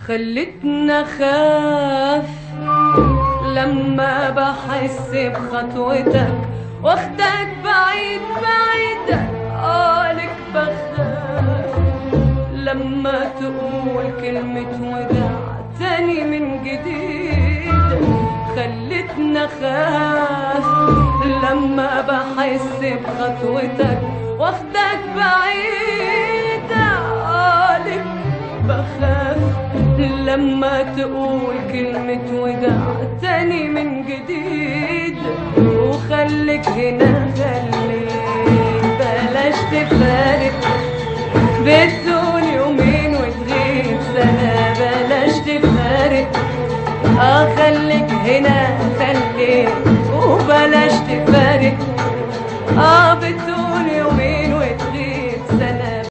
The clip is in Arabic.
خلتنا خاف لما بحس بخطوتك واخدك بعيد بعيد، قالك بخاف لما تقول كلمة وداع تاني من جديد. خلتنا خاف لما بحس بخطوتك واخدك بعيد، قالك بخاف لما تقول كلمة وداع تاني من جديد. وخليك هنا خليك، بلاش تفارق بدون يومين وتغيب سنة، بلاش تفارق خليك هنا خليك وبلاش تفارق